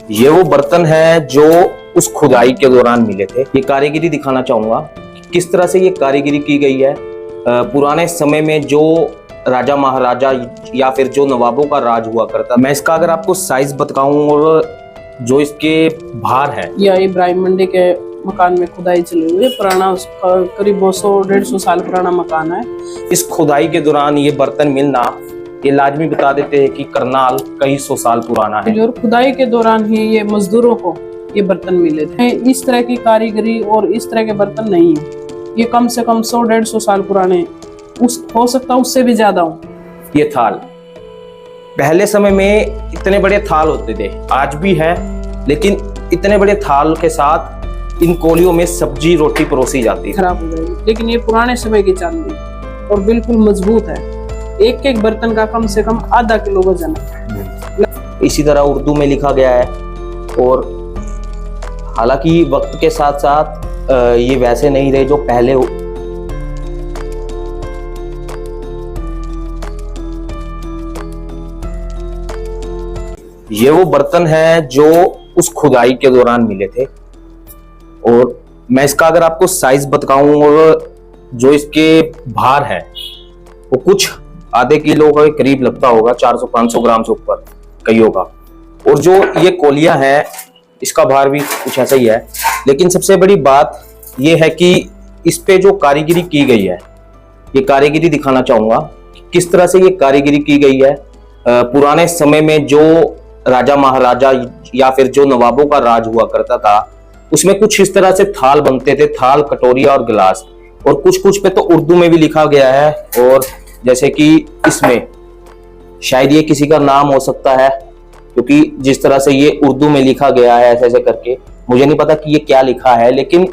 ये वो बर्तन है जो उस खुदाई के दौरान मिले थे। ये कारीगरी दिखाना चाहूंगा किस तरह से ये कारीगरी की गई है। पुराने समय में जो राजा महाराजा या फिर जो नवाबों का राज हुआ करता, मैं इसका अगर आपको साइज बताऊं और जो इसके भार है, यह इब्राहिम मंडी के मकान में खुदाई चली हुई है। पुराना उसका करीब 200-150 साल पुराना मकान है। इस खुदाई के दौरान ये बर्तन मिलना ये लाजमी बता देते हैं कि करनाल कई सौ साल पुराना है। और खुदाई के दौरान ही ये मजदूरों को ये बर्तन मिले थे। इस तरह की कारीगरी और इस तरह के बर्तन नहीं है। ये कम से कम 100-150 साल पुराने, हो सकता है उससे भी ज्यादा हो। ये थाल पहले समय में इतने बड़े थाल होते थे, आज भी है, लेकिन इतने बड़े थाल के साथ इन कोलियों में सब्जी रोटी परोसी जाती है। खराब हो जाएगी, लेकिन ये पुराने समय की चांदी और बिल्कुल मजबूत है। एक एक बर्तन का कम से कम आधा किलो वजन है। इसी तरह उर्दू में लिखा गया है। और हालांकि वक्त के साथ साथ ये वैसे नहीं रहे जो पहले ये वो बर्तन है जो उस खुदाई के दौरान मिले थे। और मैं इसका अगर आपको साइज बताऊं और जो इसके भार है वो कुछ आधे किलो के करीब लगता होगा, 400-500 ग्राम से ऊपर कई होगा। और जो ये कोलियां है इसका भार भी कुछ ऐसा ही है। लेकिन सबसे बड़ी बात ये है कि इस पे जो कारीगरी की गई है, ये कारीगरी दिखाना चाहूंगा किस तरह से ये कारीगरी की गई है। पुराने समय में जो राजा महाराजा या फिर जो नवाबों का राज हुआ करता था, उसमें कुछ इस तरह से थाल बनते थे, थाल, कटोरिया और गिलास। और कुछ पे तो उर्दू में भी लिखा गया है। और जैसे कि इसमें शायद ये किसी का नाम हो सकता है, क्योंकि जिस तरह से ये उर्दू में लिखा गया है ऐसे ऐसे करके, मुझे नहीं पता कि ये क्या लिखा है। लेकिन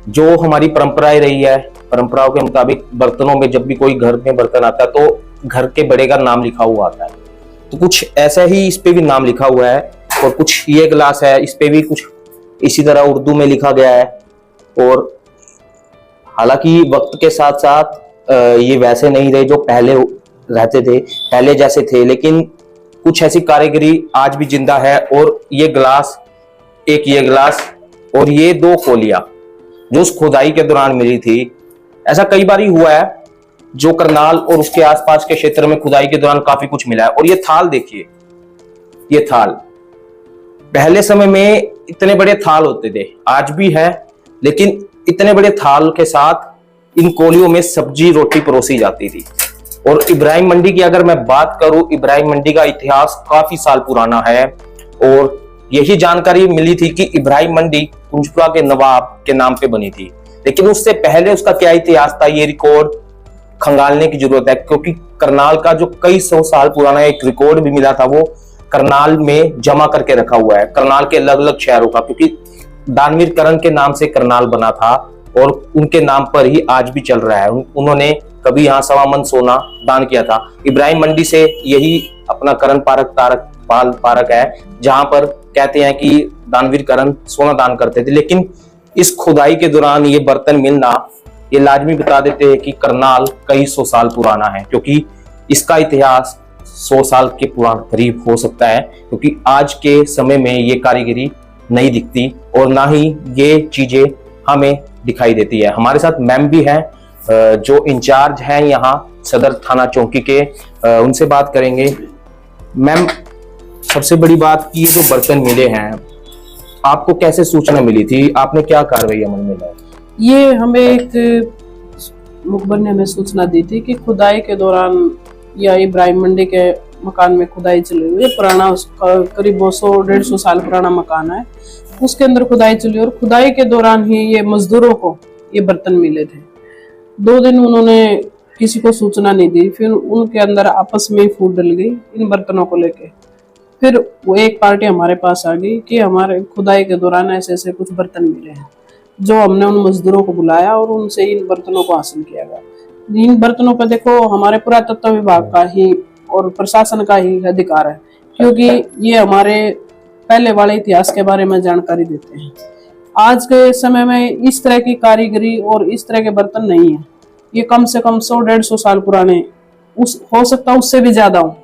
जो हमारी परंपराएं रही है, परंपराओं के मुताबिक बर्तनों में जब भी कोई घर में बर्तन आता है तो घर के बड़े का नाम लिखा हुआ आता है। तो कुछ ऐसा ही इस पे भी नाम लिखा हुआ है। और कुछ ये गिलास है, इस पे भी कुछ इसी तरह उर्दू में लिखा गया है। और हालांकि वक्त के साथ साथ ये वैसे नहीं रहे जो पहले रहते थे, पहले जैसे थे, लेकिन कुछ ऐसी कारीगरी आज भी जिंदा है। और ये गिलास, एक ये गिलास और ये 2 कोलियां जो उस खुदाई के दौरान मिली थी। ऐसा कई बार ही हुआ है जो करनाल और उसके आसपास के क्षेत्र में खुदाई के दौरान काफी कुछ मिला है। और ये थाल देखिए, ये थाल पहले समय में इतने बड़े थाल होते थे, आज भी है, लेकिन इतने बड़े थाल के साथ इन कोलियों में सब्जी रोटी परोसी जाती थी। और इब्राहिम मंडी की अगर मैं बात करूं, इब्राहिम मंडी का इतिहास काफी साल पुराना है। और यही जानकारी मिली थी कि इब्राहिम मंडी कुंजपुरा के नवाब के नाम पे बनी थी। लेकिन उससे पहले उसका क्या इतिहास था, ये रिकॉर्ड खंगालने की जरूरत है। क्योंकि करनाल का जो कई 100 साल पुराना एक रिकॉर्ड भी मिला था, वो करनाल में जमा करके रखा हुआ है, करनाल के अलग अलग शहरों का। क्योंकि दानवीर करण के नाम से करनाल बना था और उनके नाम पर ही आज भी चल रहा है। उन्होंने कभी यहाँ 1.25 मन सोना दान किया था। इब्राहिम मंडी से यही अपना करण पारक है, जहां पर कहते हैं कि दानवीर करण सोना दान करते थे। लेकिन इस खुदाई के दौरान ये बर्तन मिलना ये लाजमी बता देते हैं कि करनाल कई 100 साल पुराना है। क्योंकि इसका इतिहास 100 साल के पुराना करीब हो सकता है। क्योंकि आज के समय में ये कारीगरी नहीं दिखती और ना ही ये चीजें हमें दिखाई देती है। हमारे साथ मैम भी हैं जो इंचार्ज हैं यहाँ सदर थाना चौकी के, उनसे बात करेंगे। मैम, सबसे बड़ी बात कि ये जो बर्तन मिले हैं, आपको कैसे सूचना मिली थी, आपने क्या कार्रवाई अमल में लाई? ये हमें एक मुखबर ने हमें सूचना दी थी कि खुदाई के दौरान या इब्राहिम मंडी के मकान में खुदाई चली हुई है। पुराना उसका करीब 200-150 साल पुराना मकान है, उसके अंदर खुदाई चली। और खुदाई के दौरान ही ये मजदूरों को ये बर्तन मिले थे। 2 दिन उन्होंने किसी को सूचना नहीं दी, फिर उनके अंदर आपस में फूट डल गई इन बर्तनों को लेके। फिर वो एक पार्टी हमारे पास आ गई कि हमारे खुदाई के दौरान ऐसे ऐसे कुछ बर्तन मिले हैं, जो हमने उन मजदूरों को बुलाया और उनसे इन बर्तनों को हासिल किया गया। इन बर्तनों पर देखो हमारे पुरातत्व विभाग का ही और प्रशासन का ही अधिकार है, क्योंकि ये हमारे पहले वाले इतिहास के बारे में जानकारी देते हैं। आज के समय में इस तरह की कारीगरी और इस तरह के बर्तन नहीं है। ये कम से कम 100-150 साल पुराने, हो सकता है उससे भी ज्यादा हो।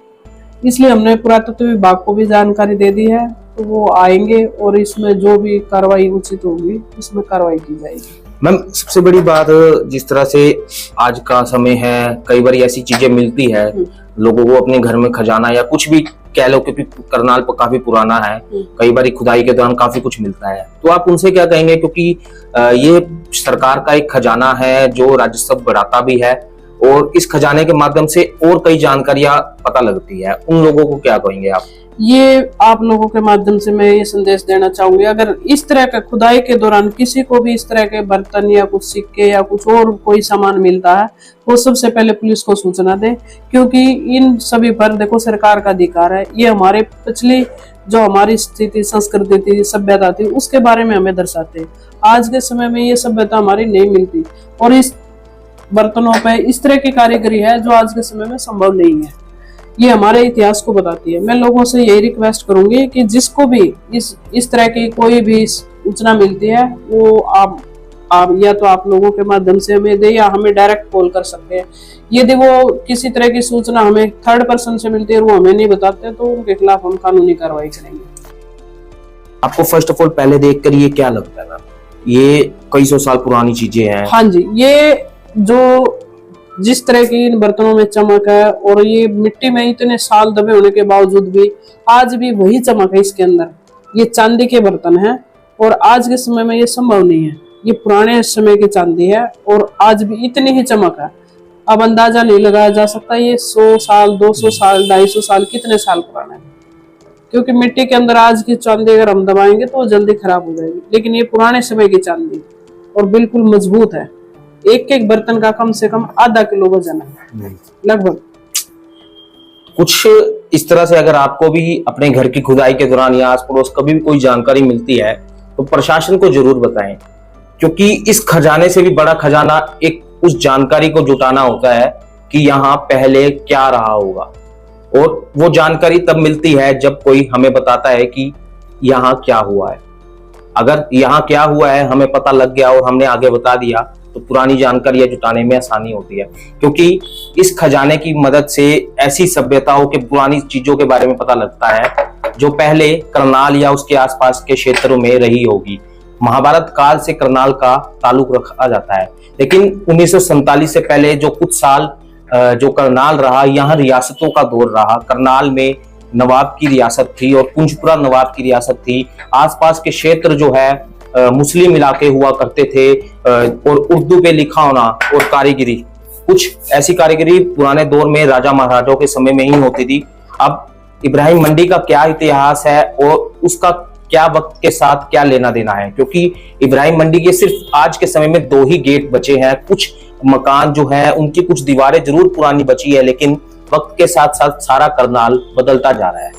इसलिए हमने पुरातत्व विभाग को भी जानकारी दे दी है तो वो आएंगे और इसमें जो भी कार्रवाई उचित होगी उसमें कार्रवाई की जाएगी। मैम, सबसे बड़ी बात, जिस तरह से आज का समय है, कई बार ऐसी चीजें मिलती है लोगों को अपने घर में खजाना या कुछ भी कह लो, क्योंकि करनाल काफी पुराना है, कई बार खुदाई के दौरान काफी कुछ मिलता है, तो आप उनसे क्या कहेंगे? क्योंकि ये सरकार का एक खजाना है जो राजस्व बढ़ाता भी है और इस खजाने के माध्यम से और कई जानकारियां पता लगती है, उन लोगों को क्या कहेंगे आप? ये आप लोगों के माध्यम से मैं ये संदेश देना चाहूंगी, अगर इस तरह का खुदाई के दौरान किसी को भी इस तरह के बर्तन या कुछ सिक्के या कुछ और कोई सामान मिलता है, वो सबसे पहले पुलिस को सूचना दे, क्योंकि इन सभी पर देखो सरकार का अधिकार है। ये हमारे पिछली जो हमारी स्थिति, संस्कृति थी, सभ्यता थी, उसके बारे में हमें दर्शाते हैं। आज के समय में ये सभ्यता हमारी नहीं मिलती और इस बर्तनों पे इस तरह की कारीगरी है जो आज के समय में संभव नहीं है। ये हमारे इतिहास को बताती है। मैं लोगों से यही रिक्वेस्ट करूंगी कि जिसको भी इस तरह की कोई भी सूचना मिलती है वो आप या तो आप लोगों के माध्यम से हमें दे या हमें डायरेक्ट कॉल कर सकते हैं। यदि वो किसी तरह की सूचना हमें थर्ड पर्सन से मिलती है और वो हमें नहीं बताते तो उनके खिलाफ हम कानूनी कार्रवाई करेंगे। आपको फर्स्ट ऑफ ऑल पहले देखकर ये क्या लगता है? ये कई सौ साल पुरानी चीजें हैं। हाँ जी, ये जो जिस तरह की इन बर्तनों में चमक है और ये मिट्टी में इतने साल दबे होने के बावजूद भी आज भी वही चमक है इसके अंदर। ये चांदी के बर्तन हैं और आज के समय में ये संभव नहीं है। ये पुराने समय की चांदी है और आज भी इतनी ही चमक है। अब अंदाजा नहीं लगाया जा सकता ये 100 साल, 200 साल, 250 साल, कितने साल पुराना है, क्योंकि मिट्टी के अंदर आज की चांदी अगर हम दबाएंगे तो जल्दी खराब हो जाएगी। लेकिन ये पुराने समय की चांदी और बिल्कुल मजबूत है। एक एक बर्तन का कम से कम आधा किलो वजन है लगभग। कुछ इस तरह से अगर आपको भी अपने घर की खुदाई के दौरान या आस पड़ोस कभी भी कोई जानकारी मिलती है तो प्रशासन को जरूर बताएं, क्योंकि इस खजाने से भी बड़ा खजाना एक उस जानकारी को जुटाना होता है कि यहाँ पहले क्या रहा होगा, और वो जानकारी तब मिलती है जब कोई हमें बताता है कि यहाँ क्या हुआ है। अगर यहाँ क्या हुआ है हमें पता लग गया और हमने आगे बता दिया तो पुरानी जानकारियां जुटाने में आसानी होती है, क्योंकि इस खजाने की मदद से ऐसी सभ्यताओं के, पुरानी चीजों के बारे में पता लगता है जो पहले करनाल या उसके आसपास के क्षेत्रों में रही होगी। महाभारत काल से करनाल का ताल्लुक रखा जाता है, लेकिन 1947 से पहले जो कुछ साल जो करनाल रहा, यहाँ रियासतों का दौर रहा। करनाल में नवाब की रियासत थी और कुंजपुरा नवाब की रियासत थी। आसपास के क्षेत्र जो है मुस्लिम इलाके हुआ करते थे और उर्दू पे लिखा होना और कारीगरी, कुछ ऐसी कारीगरी पुराने दौर में राजा महाराजाओं के समय में ही होती थी। अब इब्राहिम मंडी का क्या इतिहास है और उसका क्या वक्त के साथ क्या लेना देना है, क्योंकि इब्राहिम मंडी के सिर्फ आज के समय में 2 ही गेट बचे हैं। कुछ मकान जो है उनकी कुछ दीवारें जरूर पुरानी बची है, लेकिन वक्त के साथ साथ सारा करनाल बदलता जा रहा है।